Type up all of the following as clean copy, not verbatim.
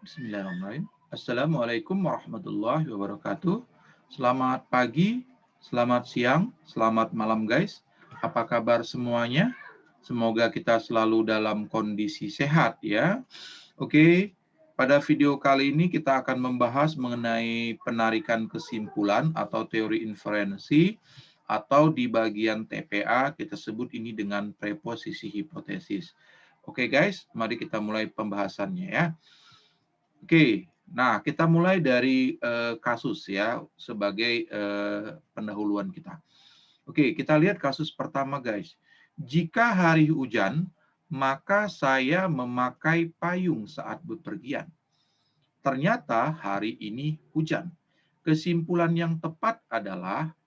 Bismillahirrahmanirrahim. Assalamualaikum warahmatullahi wabarakatuh. Selamat pagi, selamat siang, selamat malam guys. Apa kabar semuanya? Semoga kita selalu dalam kondisi sehat ya. Oke, pada video kali ini kita akan membahas mengenai penarikan kesimpulan atau teori inferensi atau di bagian TPA kita sebut ini dengan preposisi hipotesis. Oke guys, mari kita mulai pembahasannya ya. Oke, nah kita mulai dari kasus ya sebagai pendahuluan kita. Oke, kita lihat kasus pertama guys. Jika hari hujan, maka saya memakai payung saat bepergian. Ternyata hari ini hujan. Kesimpulan yang tepat adalah,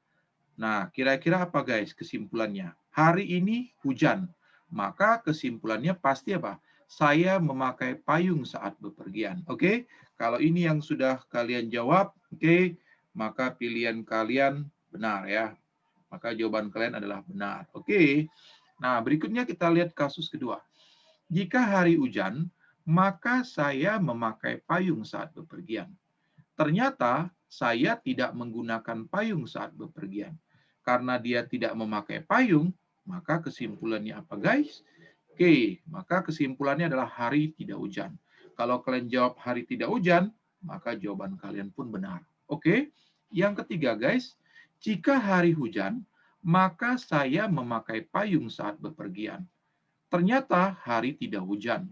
nah kira-kira apa guys kesimpulannya? Hari ini hujan. Maka kesimpulannya pasti apa? Saya memakai payung saat bepergian. Oke, kalau ini yang sudah kalian jawab, oke, maka pilihan kalian benar ya. Maka jawaban kalian adalah benar. Oke. Nah, berikutnya kita lihat kasus kedua. Jika hari hujan, maka saya memakai payung saat bepergian. Ternyata saya tidak menggunakan payung saat bepergian. Karena dia tidak memakai payung, maka kesimpulannya apa guys? Oke, maka kesimpulannya adalah hari tidak hujan. Kalau kalian jawab hari tidak hujan, maka jawaban kalian pun benar. Oke, yang ketiga guys, jika hari hujan, maka saya memakai payung saat bepergian. Ternyata hari tidak hujan.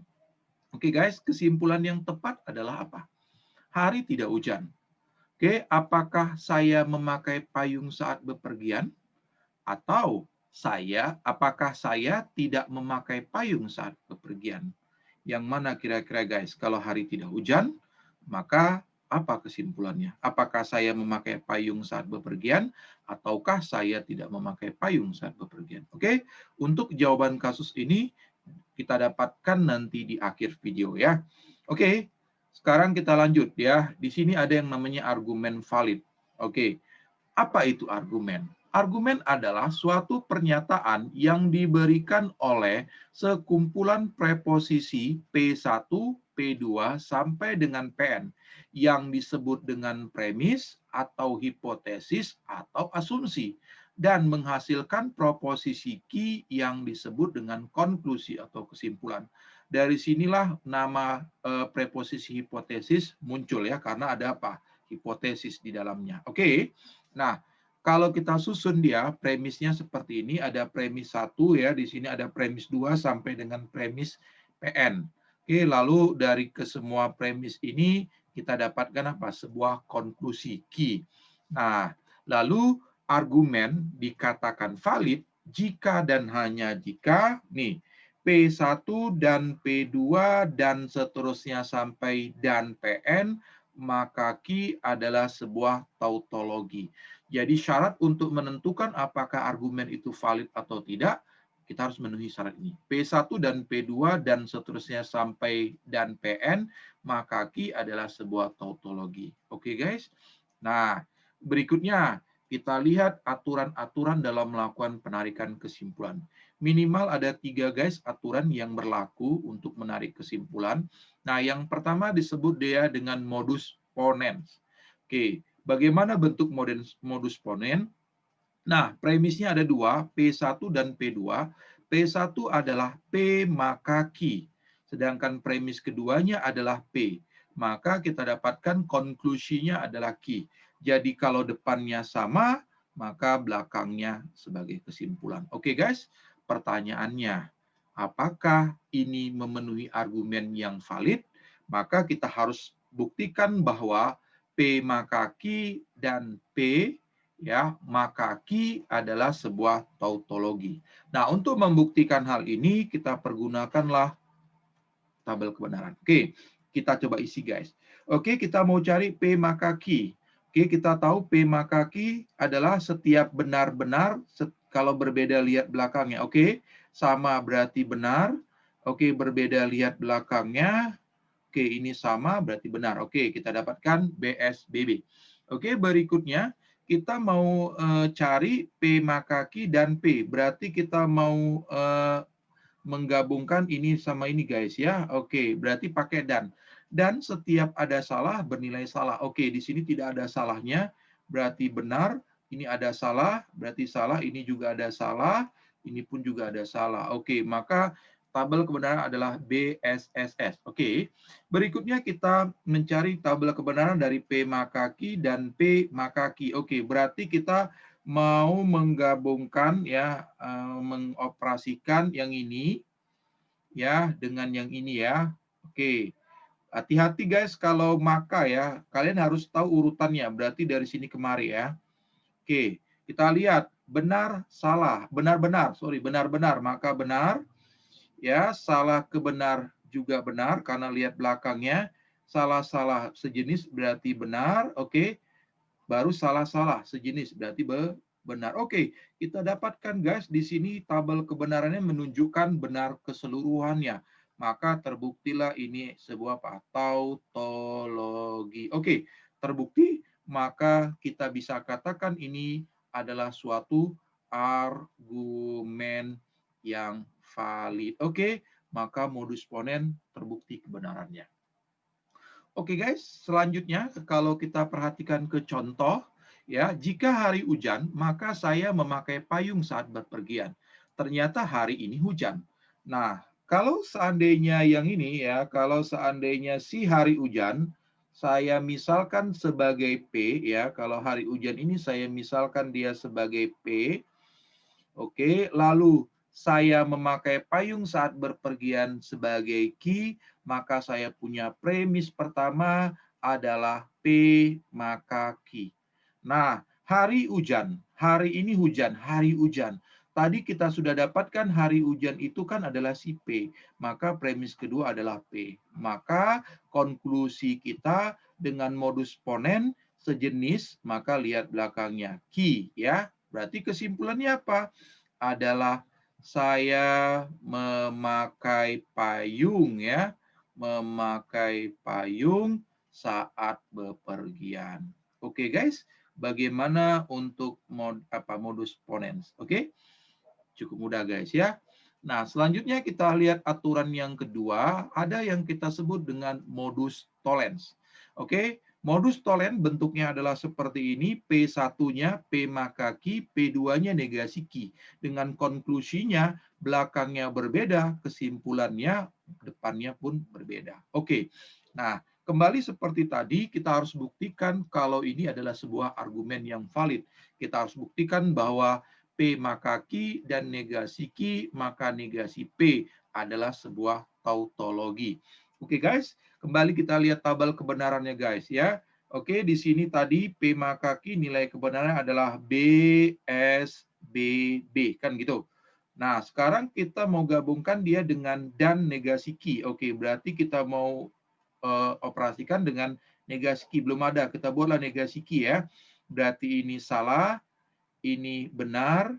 Oke guys, kesimpulan yang tepat adalah apa? Hari tidak hujan. Oke, apakah saya memakai payung saat bepergian? Atau apakah saya tidak memakai payung saat bepergian? Yang mana kira-kira guys? Kalau hari tidak hujan, maka apa kesimpulannya? Apakah saya memakai payung saat bepergian? Ataukah saya tidak memakai payung saat bepergian? Oke, untuk jawaban kasus ini kita dapatkan nanti di akhir video ya. Oke, sekarang kita lanjut ya. Di sini ada yang namanya argumen valid. Oke, apa itu argumen? Argumen adalah suatu pernyataan yang diberikan oleh sekumpulan preposisi P1, P2 sampai dengan Pn yang disebut dengan premis atau hipotesis atau asumsi dan menghasilkan proposisi key yang disebut dengan konklusi atau kesimpulan. Dari sinilah nama preposisi hipotesis muncul ya karena ada apa? Hipotesis di dalamnya. Oke. Nah, kalau kita susun dia, premisnya seperti ini, ada premis 1 ya, di sini ada premis 2 sampai dengan premis PN. Oke, lalu dari kesemua premis ini kita dapatkan apa? Sebuah konklusi key. Nah, lalu argumen dikatakan valid jika dan hanya jika nih P1 dan P2 dan seterusnya sampai dan PN maka Q adalah sebuah tautologi. Jadi syarat untuk menentukan apakah argumen itu valid atau tidak, kita harus memenuhi syarat ini. P1 dan P2 dan seterusnya sampai dan PN, maka Q adalah sebuah tautologi. Oke guys? Nah, berikutnya kita lihat aturan-aturan dalam melakukan penarikan kesimpulan. Minimal ada 3 guys aturan yang berlaku untuk menarik kesimpulan. Nah, yang pertama disebut dia dengan modus ponens. Oke, bagaimana bentuk modus ponens? Nah, premisnya ada 2, P1 dan P2. P1 adalah P maka Q. Sedangkan premis keduanya adalah P. Maka kita dapatkan konklusinya adalah Q. Jadi kalau depannya sama, maka belakangnya sebagai kesimpulan. Oke guys, pertanyaannya, apakah ini memenuhi argumen yang valid? Maka kita harus buktikan bahwa P maka Q dan P ya, maka Q adalah sebuah tautologi. Nah, untuk membuktikan hal ini kita pergunakanlah tabel kebenaran. Oke, kita coba isi guys. Oke, kita mau cari P maka Q. Oke, kita tahu P maka Q adalah setiap benar-benar kalau berbeda lihat belakangnya. Oke, sama berarti benar. Oke, berbeda lihat belakangnya. Oke, ini sama berarti benar. Oke, kita dapatkan BSBB. Oke, berikutnya kita mau cari P maka Q dan P. Berarti kita mau menggabungkan ini sama ini guys ya. Oke, berarti pakai dan. dan setiap ada salah bernilai salah. Oke, di sini tidak ada salahnya, berarti benar. Ini ada salah, berarti salah. Ini juga ada salah, ini pun juga ada salah. Oke, maka tabel kebenaran adalah BSSS. Oke, berikutnya kita mencari tabel kebenaran dari P maka Q dan P maka Q. Oke, berarti kita mau menggabungkan ya, mengoperasikan yang ini ya dengan yang ini ya. Oke. Hati-hati guys kalau maka ya, kalian harus tahu urutannya. Berarti dari sini kemari ya. Oke, kita lihat benar, salah, benar-benar, sorry, benar-benar, maka benar. Ya, salah ke benar juga benar karena lihat belakangnya. Salah-salah sejenis berarti benar, oke. Baru salah-salah sejenis berarti benar. Oke, kita dapatkan guys di sini tabel kebenarannya menunjukkan benar keseluruhannya. Maka terbuktilah ini sebuah tautologi. Oke, terbukti maka kita bisa katakan ini adalah suatu argumen yang valid. Oke, maka modus ponen terbukti kebenarannya. Oke guys, selanjutnya kalau kita perhatikan ke contoh, ya, jika hari hujan, maka saya memakai payung saat berpergian. Ternyata hari ini hujan. Nah, kalau seandainya yang ini ya, kalau seandainya si hari hujan, saya misalkan sebagai P ya, kalau hari hujan ini saya misalkan dia sebagai P. Oke, lalu saya memakai payung saat berpergian sebagai Q, maka saya punya premis pertama adalah P maka Q. Nah, hari hujan, hari ini hujan, hari hujan. Tadi kita sudah dapatkan hari hujan itu kan adalah si P, maka premis kedua adalah P. Maka konklusi kita dengan modus ponen sejenis, maka lihat belakangnya Q ya. Berarti kesimpulannya apa? Adalah saya memakai payung ya, memakai payung saat bepergian. Oke guys, bagaimana untuk modus ponens? Oke, cukup mudah guys ya. Nah, selanjutnya kita lihat aturan yang kedua, ada yang kita sebut dengan modus tollens. Oke, modus tollens bentuknya adalah seperti ini, P1-nya P maka Q, P2-nya negasi Q. Dengan konklusinya belakangnya berbeda, kesimpulannya depannya pun berbeda. Oke. Nah, kembali seperti tadi, kita harus buktikan kalau ini adalah sebuah argumen yang valid. Kita harus buktikan bahwa P maka Q dan negasi Q maka negasi P adalah sebuah tautologi. Oke guys, kembali kita lihat tabel kebenarannya guys ya. Oke, di sini tadi P maka Q nilai kebenaran adalah B, S, B, B. Kan gitu. Nah, sekarang kita mau gabungkan dia dengan dan negasi Q. Oke, berarti kita mau operasikan dengan negasi Q. Belum ada, kita buatlah negasi Q ya. Berarti ini salah, ini benar,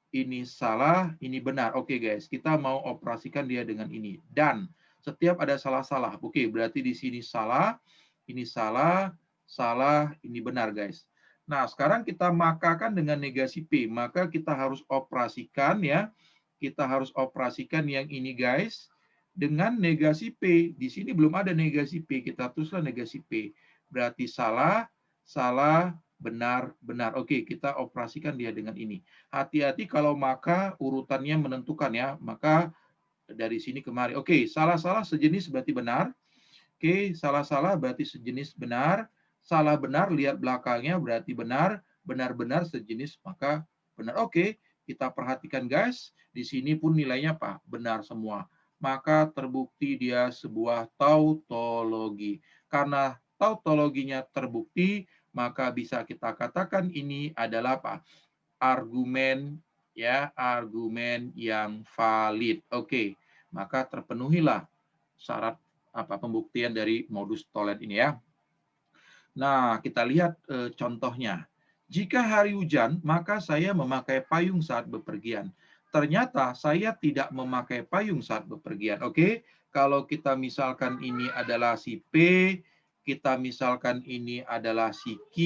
ini salah, ini benar. Oke guys, kita mau operasikan dia dengan ini. Dan setiap ada salah-salah. Oke, berarti di sini salah, ini salah, salah, ini benar guys. Nah, sekarang kita makakan dengan negasi P. Maka kita harus operasikan ya. Kita harus operasikan yang ini guys dengan negasi P. Di sini belum ada negasi P. Kita tulislah negasi P. Berarti salah, salah, benar, benar. Oke, kita operasikan dia dengan ini. Hati-hati kalau maka urutannya menentukan ya. Maka dari sini kemari. Oke, salah-salah sejenis berarti benar. Oke, salah-salah berarti sejenis benar. Salah benar, lihat belakangnya berarti benar. Benar-benar sejenis, maka benar. Oke, kita perhatikan guys. Di sini pun nilainya apa? Benar semua. Maka terbukti dia sebuah tautologi. Karena tautologinya terbukti, maka bisa kita katakan ini adalah apa? Argumen ya, argumen yang valid. Oke, maka terpenuhilah syarat apa pembuktian dari modus tollens ini ya. Nah, kita lihat contohnya. Jika hari hujan, maka saya memakai payung saat bepergian. Ternyata saya tidak memakai payung saat bepergian. Oke, kalau kita misalkan ini adalah si P, kita misalkan ini adalah si Q,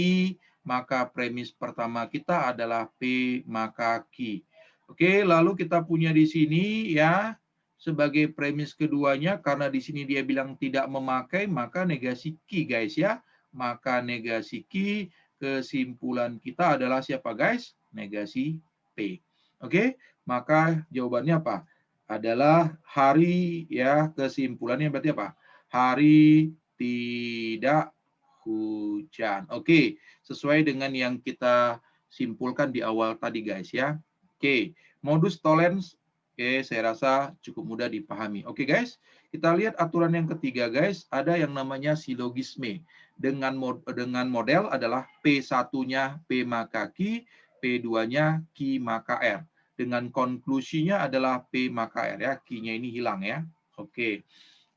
maka premis pertama kita adalah P maka Q. Oke, lalu kita punya di sini ya, sebagai premis keduanya, karena di sini dia bilang tidak memakai, maka negasi ki guys ya. Maka negasi ki, kesimpulan kita adalah siapa guys? Negasi P. Oke, maka jawabannya apa? Adalah hari ya, kesimpulannya berarti apa? Hari tidak hujan. Oke, sesuai dengan yang kita simpulkan di awal tadi guys ya. Oke, modus tollens. Oke, saya rasa cukup mudah dipahami. Oke guys, kita lihat aturan yang ketiga guys. Ada yang namanya silogisme. Dengan model adalah P1-nya P maka Q, P2-nya Q maka R. Dengan konklusinya adalah P maka R ya. Q-nya ini hilang ya. Oke.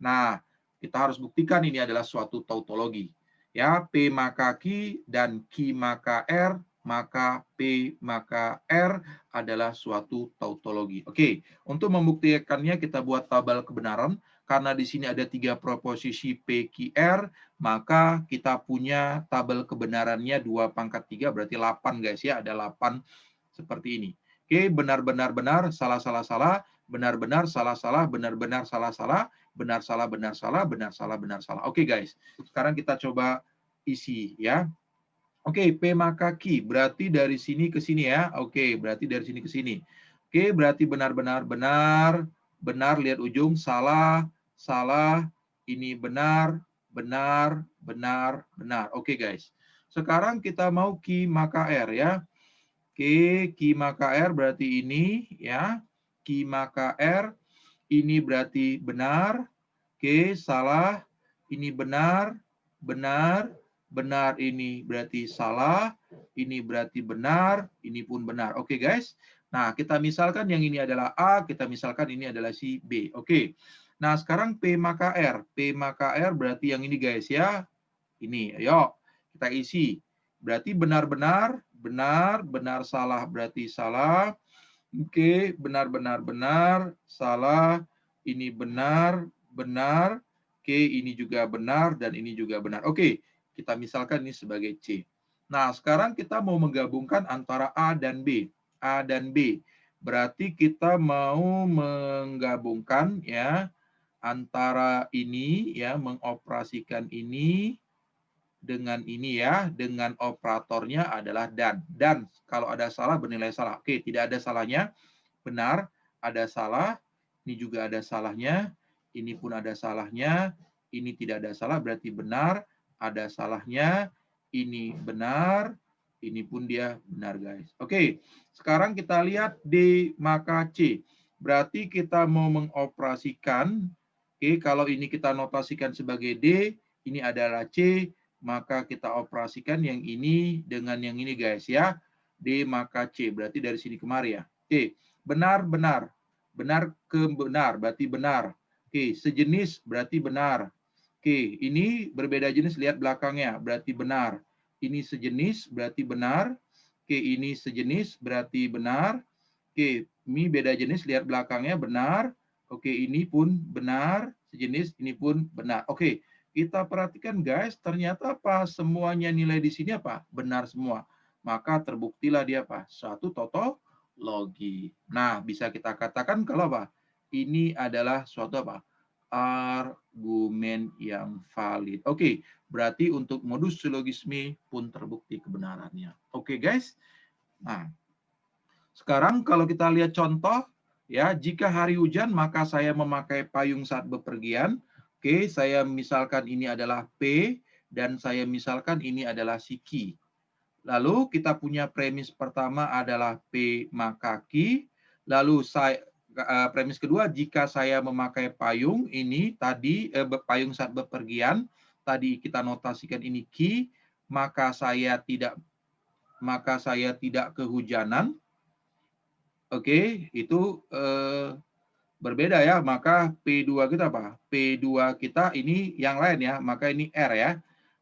Nah, kita harus buktikan ini adalah suatu tautologi. Ya, P maka Q dan Q maka R, maka P maka R adalah suatu tautologi. Oke, untuk membuktikannya kita buat tabel kebenaran. Karena di sini ada 3 proposisi P, Q, R, maka kita punya tabel kebenarannya 2 pangkat 3, berarti 8 guys ya. Ada 8 seperti ini. Oke, benar-benar benar, salah-salah salah, benar-benar salah-salah, benar-benar salah-salah, benar salah, benar salah, benar salah, benar salah. Oke guys, sekarang kita coba isi ya. Oke, P maka Q, berarti dari sini ke sini ya. Oke, berarti dari sini ke sini. Oke, berarti benar-benar benar, benar, lihat ujung, salah, salah, ini benar, benar, benar, benar. Oke guys, sekarang kita mau Q maka R ya. Oke, Q maka R berarti ini ya. Q maka R ini berarti benar. Oke, salah. Ini benar, benar, benar ini berarti salah. Ini berarti benar, ini pun benar. Oke guys. Nah, kita misalkan yang ini adalah A, kita misalkan ini adalah si B. Oke. Nah, sekarang P maka R. P maka R berarti yang ini guys ya. Ini, ayo kita isi. Berarti benar-benar, benar, benar, salah berarti salah. Oke, benar-benar benar, salah, ini benar, benar. Oke, ini juga benar dan ini juga benar. Oke, kita misalkan ini sebagai C. Nah, sekarang kita mau menggabungkan antara A dan B. A dan B. Berarti kita mau menggabungkan ya antara ini ya, mengoperasikan ini dengan ini ya, dengan operatornya adalah dan. Dan kalau ada salah bernilai salah. Oke, tidak ada salahnya. Benar, ada salah. Ini juga ada salahnya. Ini pun ada salahnya. Ini tidak ada salah berarti benar. Ada salahnya. Ini benar. Ini pun dia benar guys. Oke, sekarang kita lihat D maka C. Berarti kita mau mengoperasikan. Oke, kalau ini kita notasikan sebagai D, ini adalah C, maka kita operasikan yang ini dengan yang ini guys ya. D maka C, berarti dari sini kemari ya. Oke, benar, benar. Benar ke benar, berarti benar. Oke, sejenis berarti benar. Oke, ini berbeda jenis, lihat belakangnya, berarti benar. Ini sejenis, berarti benar. Oke, ini sejenis, berarti benar. Oke, ini beda jenis, lihat belakangnya, benar. Oke, ini pun benar, sejenis, ini pun benar. Oke, kita perhatikan guys, ternyata apa? Semuanya nilai di sini apa? Benar semua. Maka terbuktilah dia apa? Suatu tautologi. Nah, bisa kita katakan kalau apa? Ini adalah suatu apa? Argumen yang valid. Oke, berarti untuk modus silogisme pun terbukti kebenarannya. Oke guys. Nah, sekarang kalau kita lihat contoh, ya, jika hari hujan maka saya memakai payung saat bepergian. Oke, saya misalkan ini adalah P dan saya misalkan ini adalah si Q. Lalu kita punya premis pertama adalah P maka Q. Lalu premis kedua, jika saya memakai payung ini tadi payung saat bepergian, tadi kita notasikan ini Q, maka saya tidak kehujanan. Oke, itu berbeda ya, maka P2 kita apa? P2 kita ini yang lain ya, maka ini R ya.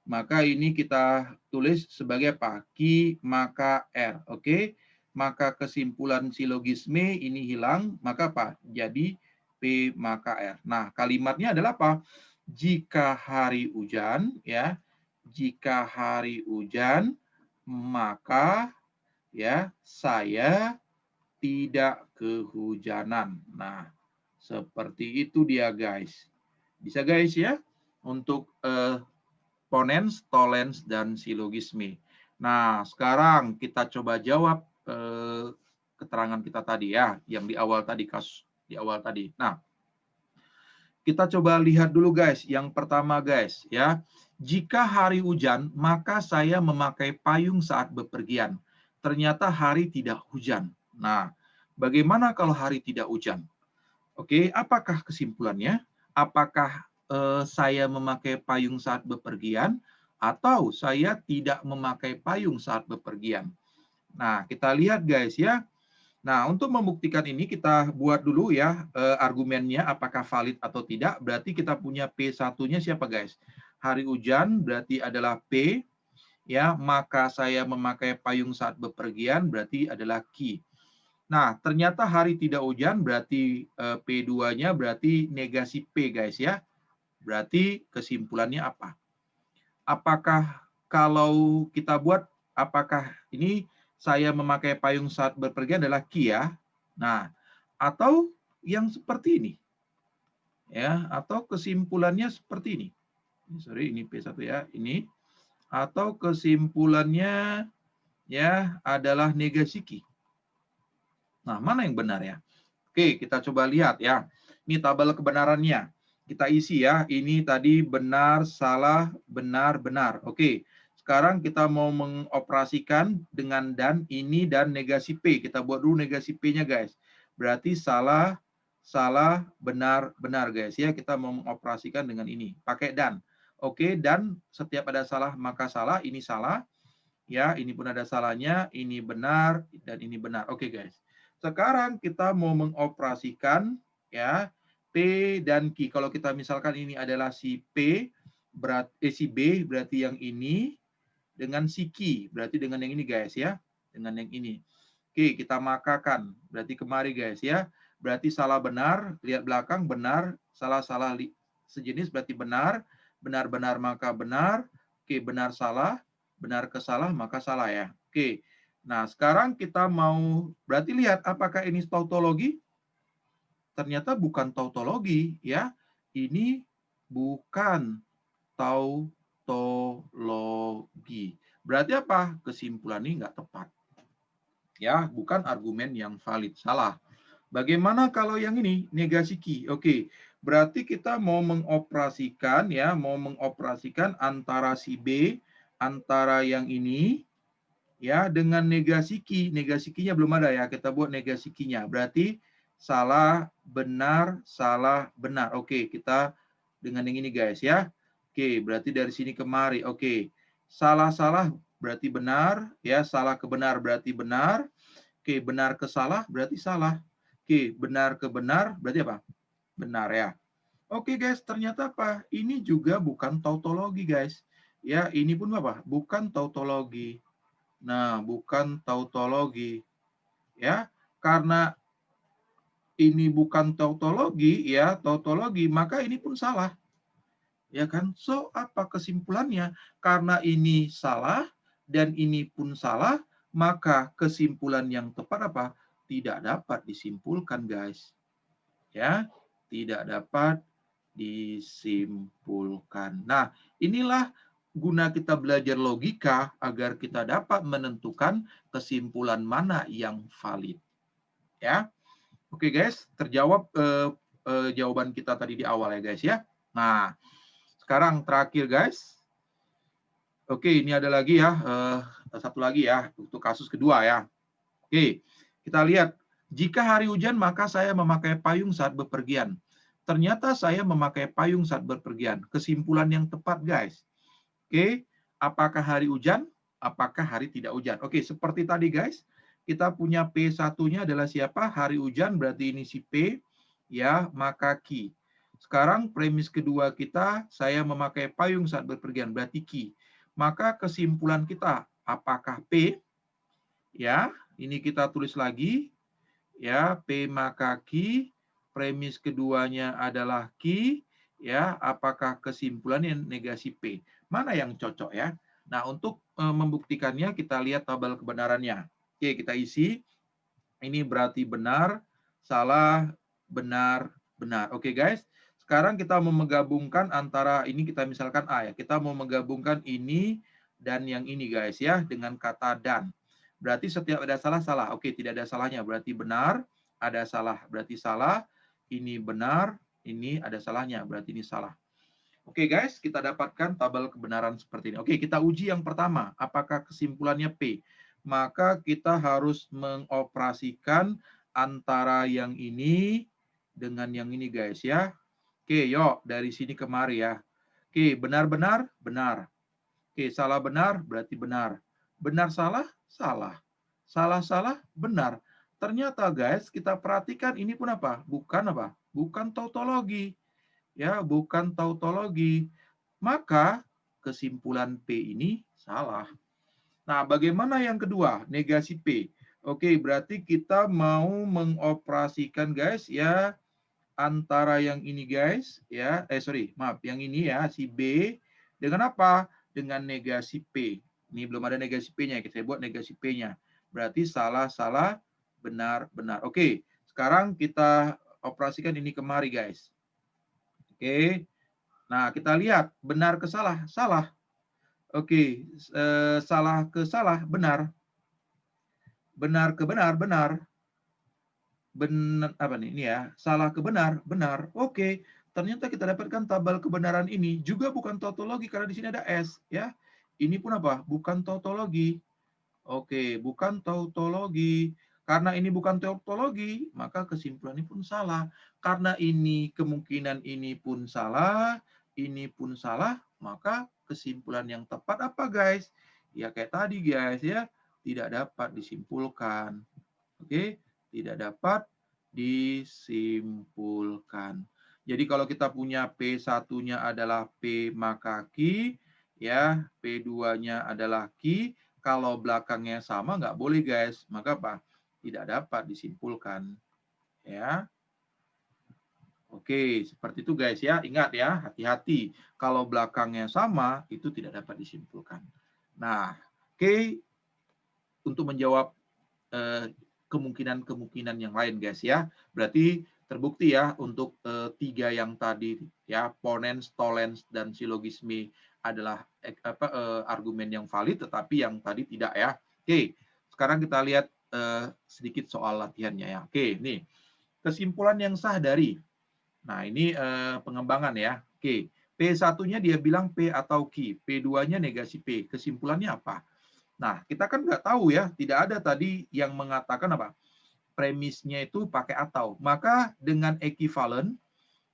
Maka ini kita tulis sebagai apa? Q maka R. Oke, maka kesimpulan silogisme ini hilang, maka apa? Jadi P maka R. Nah, kalimatnya adalah apa? Jika hari hujan, ya, jika hari hujan, maka ya saya tidak kehujanan. Nah, Seperti itu dia guys. Bisa guys ya untuk ponens, tolens, dan silogisme. Nah, sekarang kita coba jawab keterangan kita tadi ya, yang di awal tadi, kasus di awal tadi. Nah, kita coba lihat dulu guys. Yang pertama guys ya, jika hari hujan, maka saya memakai payung saat bepergian. Ternyata hari tidak hujan. Nah, bagaimana kalau hari tidak hujan? Oke, apakah kesimpulannya? Apakah saya memakai payung saat bepergian atau saya tidak memakai payung saat bepergian? Nah, kita lihat guys ya. Nah, untuk membuktikan ini kita buat dulu ya argumennya apakah valid atau tidak. Berarti kita punya P1-nya siapa guys? Hari hujan berarti adalah P ya, maka saya memakai payung saat bepergian berarti adalah Q. Nah, ternyata hari tidak hujan berarti P2-nya berarti negasi P guys ya. Berarti kesimpulannya apa? Apakah kalau kita buat apakah ini saya memakai payung saat bepergian adalah Q ya? Nah, atau yang seperti ini. Ya, atau kesimpulannya seperti ini. Sorry, ini P1 ya, ini. Atau kesimpulannya ya adalah negasi Q. Nah, mana yang benar ya? Oke, kita coba lihat ya. Ini tabel kebenarannya. Kita isi ya. Ini tadi benar, salah, benar, benar. Oke. Sekarang kita mau mengoperasikan dengan dan ini dan negasi P. Kita buat dulu negasi P-nya guys. Berarti salah, salah, benar, benar guys ya. Kita mau mengoperasikan dengan ini. Pakai dan. Oke, dan setiap ada salah maka salah. Ini salah. Ya, ini pun ada salahnya. Ini benar dan ini benar. Oke guys. Sekarang kita mau mengoperasikan ya P dan Q. Kalau kita misalkan ini adalah si P berarti si B berarti yang ini dengan si Q berarti dengan yang ini guys ya, dengan yang ini. Oke, kita makakan berarti kemari guys ya. Berarti salah benar, lihat belakang benar, salah salah sejenis berarti benar, benar benar maka benar. Oke, benar salah, benar ke salah maka salah ya. Oke. Nah, sekarang kita mau berarti lihat apakah ini tautologi? Ternyata bukan tautologi ya. Ini bukan tautologi. Berarti apa? Kesimpulan ini nggak tepat. Ya, bukan argumen yang valid, salah. Bagaimana kalau yang ini negasi Q? Oke, berarti kita mau mengoperasikan ya, mau mengoperasikan antara si B antara yang ini ya dengan negasi Q. Negasi Q-nya belum ada ya. Kita buat negasi Q-nya. Berarti salah, benar, salah, benar. Oke, kita dengan yang ini guys ya. Oke, berarti dari sini kemari. Oke. Salah salah berarti benar ya, salah ke benar berarti benar. Oke, benar ke salah berarti salah. Oke, benar ke benar berarti apa? Benar ya. Oke guys, ternyata apa? Ini juga bukan tautologi guys. Ya, ini pun apa? Bukan tautologi. Nah, bukan tautologi. Ya, karena ini bukan tautologi, ya, tautologi, maka ini pun salah. Ya kan? So, apa kesimpulannya? Karena ini salah dan ini pun salah, maka kesimpulan yang tepat apa? Tidak dapat disimpulkan, guys. Ya, tidak dapat disimpulkan. Nah, inilah guna kita belajar logika agar kita dapat menentukan kesimpulan mana yang valid. Ya, oke guys, terjawab jawaban kita tadi di awal ya guys ya. Nah, sekarang terakhir guys. Oke, ini ada lagi ya, satu lagi ya untuk kasus kedua ya. Oke, kita lihat. Jika hari hujan maka saya memakai payung saat bepergian. Ternyata saya memakai payung saat bepergian. Kesimpulan yang tepat guys. Oke, apakah hari hujan? Apakah hari tidak hujan? Oke, seperti tadi guys, kita punya P1-nya adalah siapa? Hari hujan berarti ini si P, ya, maka Q. Sekarang premis kedua kita, saya memakai payung saat bepergian, berarti Q. Maka kesimpulan kita, apakah P? Ya, ini kita tulis lagi, ya, P maka Q. Premis keduanya adalah Q, ya, apakah kesimpulannya negasi P? Mana yang cocok ya? Nah, untuk membuktikannya kita lihat tabel kebenarannya. Oke, kita isi. Ini berarti benar, salah, benar, benar. Oke guys, sekarang kita mau menggabungkan antara ini, kita misalkan A ya, kita mau menggabungkan ini dan yang ini guys ya dengan kata dan. Berarti setiap ada salah, salah. Oke, tidak ada salahnya, berarti benar. Ada salah, berarti salah. Ini benar, ini ada salahnya, berarti ini salah. Oke guys, kita dapatkan tabel kebenaran seperti ini. Oke, kita uji yang pertama. Apakah kesimpulannya P? Maka kita harus mengoperasikan antara yang ini dengan yang ini guys ya. Oke, yuk dari sini kemari ya. Oke, benar-benar benar. Oke, salah benar berarti benar. Benar salah, salah. Salah-salah, benar. Ternyata guys, kita perhatikan ini pun apa? Bukan apa? Bukan tautologi. Ya, bukan tautologi. Maka kesimpulan P ini salah. Nah, bagaimana yang kedua? Negasi P. Oke, berarti kita mau mengoperasikan guys ya antara yang ini guys ya. Maaf, yang ini ya si B dengan apa? Dengan negasi P. Ini belum ada negasi P-nya, kita buat negasi P-nya. Berarti salah, salah, benar, benar. Oke, sekarang kita operasikan ini kemari guys. Oke. Nah, kita lihat benar ke salah, salah. Oke, salah ke salah, benar. Benar ke benar, benar. Benar apa nih? Ini ya, salah ke benar, benar. Oke, ternyata kita dapatkan tabel kebenaran ini juga bukan tautologi karena di sini ada S, ya. Ini pun apa? Bukan tautologi. Oke, bukan tautologi. Karena ini bukan tautologi, maka kesimpulan ini pun salah. Karena ini kemungkinan ini pun salah, ini pun salah, maka kesimpulan yang tepat apa guys? Ya kayak tadi guys ya, tidak dapat disimpulkan. Oke, tidak dapat disimpulkan. Jadi kalau kita punya P1-nya adalah P maka Q, ya, P2-nya adalah Q, kalau belakangnya sama nggak boleh guys, maka apa? Tidak dapat disimpulkan. Ya, oke, seperti itu guys ya. Ingat ya, hati-hati. Kalau belakangnya sama, itu tidak dapat disimpulkan. Nah, oke, untuk menjawab kemungkinan-kemungkinan yang lain guys ya. Berarti terbukti ya untuk tiga yang tadi ya, ponens, tolens, dan silogisme adalah argumen yang valid, tetapi yang tadi tidak ya. Oke, sekarang kita lihat sedikit soal latihannya ya. Oke, nih kesimpulan yang sah dari. Nah ini pengembangan ya. Oke, P1-nya dia bilang P atau Q, P2-nya negasi P. Kesimpulannya apa? Nah, kita kan nggak tahu ya, tidak ada tadi yang mengatakan apa? Premisnya itu pakai atau. Maka dengan ekivalen,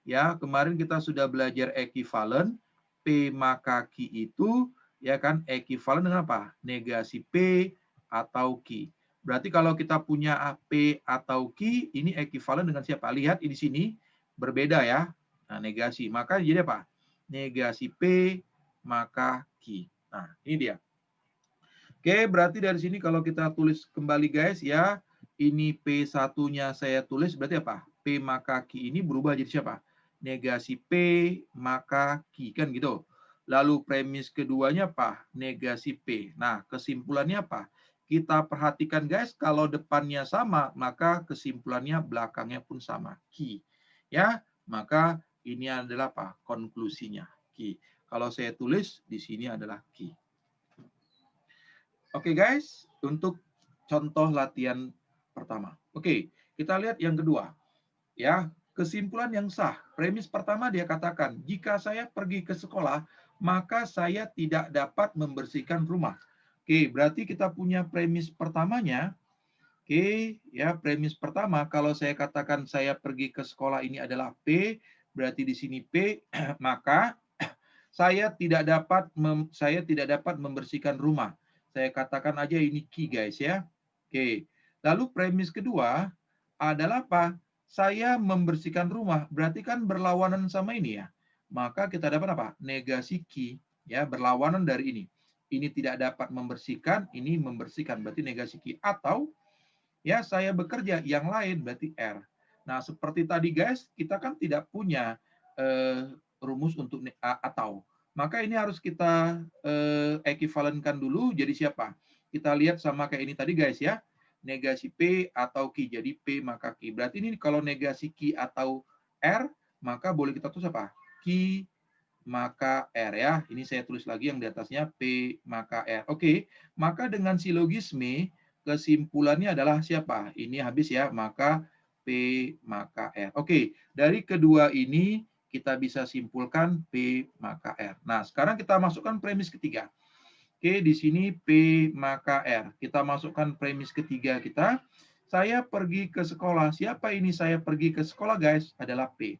ya kemarin kita sudah belajar ekivalen, P maka Q itu ya kan ekivalen dengan apa? Negasi P atau Q. Berarti kalau kita punya P atau Q, ini ekivalen dengan siapa? Lihat di sini berbeda ya. Nah, negasi. Maka jadi apa? Negasi P maka Q. Nah, ini dia. Oke, berarti dari sini kalau kita tulis kembali guys ya, ini P1-nya saya tulis berarti apa? P maka Q ini berubah jadi siapa? Negasi P maka Q, kan gitu. Lalu premis keduanya apa? Negasi P. Nah, kesimpulannya apa? Kita perhatikan guys, kalau depannya sama, maka kesimpulannya belakangnya pun sama. Q. Ya, maka ini adalah apa? Konklusinya. Q. Kalau saya tulis di sini adalah Q. Oke guys, untuk contoh latihan pertama. Oke, kita lihat yang kedua. Ya, kesimpulan yang sah. Premis pertama dia katakan, jika saya pergi ke sekolah, maka saya tidak dapat membersihkan rumah. Oke, berarti kita punya premis pertamanya. Oke, ya premis pertama kalau saya katakan saya pergi ke sekolah ini adalah P, berarti di sini P, maka saya tidak dapat membersihkan rumah. Saya katakan aja ini Q guys ya. Oke. Lalu premis kedua adalah apa? Saya membersihkan rumah. Berarti kan berlawanan sama ini ya. Maka kita dapat apa? Negasi Q ya, berlawanan dari ini. Ini tidak dapat membersihkan, ini membersihkan. Berarti negasi Q. Atau ya saya bekerja, yang lain berarti R. Nah, seperti tadi guys, kita kan tidak punya rumus untuk atau. Maka ini harus kita ekivalenkan dulu jadi siapa? Kita lihat sama kayak ini tadi guys ya. Negasi P atau Q. Jadi P maka Q. Berarti ini kalau negasi Q atau R, maka boleh kita tulis apa? Q maka R ya. Ini saya tulis lagi yang di atasnya P maka R. Oke, maka dengan silogisme kesimpulannya adalah siapa? Ini habis ya, maka P maka R. Oke, dari kedua ini kita bisa simpulkan P maka R. Nah, sekarang kita masukkan premis ketiga. Oke, di sini P maka R. Kita masukkan premis ketiga kita. Saya pergi ke sekolah. Siapa ini saya pergi ke sekolah, guys? Adalah P.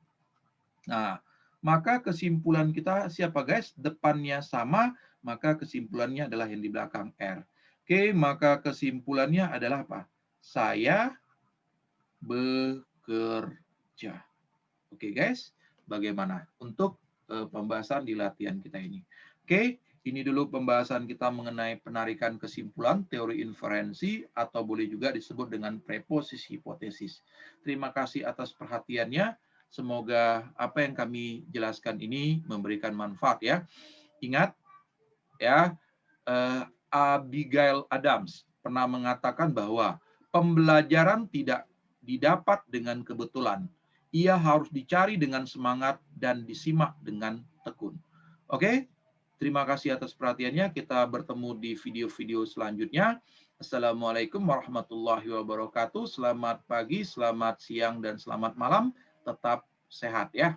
Nah, maka kesimpulan kita siapa, guys? Depannya sama, maka kesimpulannya adalah yang di belakang R. Oke, maka kesimpulannya adalah apa? Saya bekerja. Oke, guys. Bagaimana untuk pembahasan di latihan kita ini? Oke, ini dulu pembahasan kita mengenai penarikan kesimpulan, teori inferensi, atau boleh juga disebut dengan preposisi hipotesis. Terima kasih atas perhatiannya. Semoga apa yang kami jelaskan ini memberikan manfaat ya. Ingat ya, Abigail Adams pernah mengatakan bahwa pembelajaran tidak didapat dengan kebetulan. Ia harus dicari dengan semangat dan disimak dengan tekun. Oke, terima kasih atas perhatiannya. Kita bertemu di video-video selanjutnya. Assalamualaikum warahmatullahi wabarakatuh. Selamat pagi, selamat siang, dan selamat malam. Tetap sehat ya.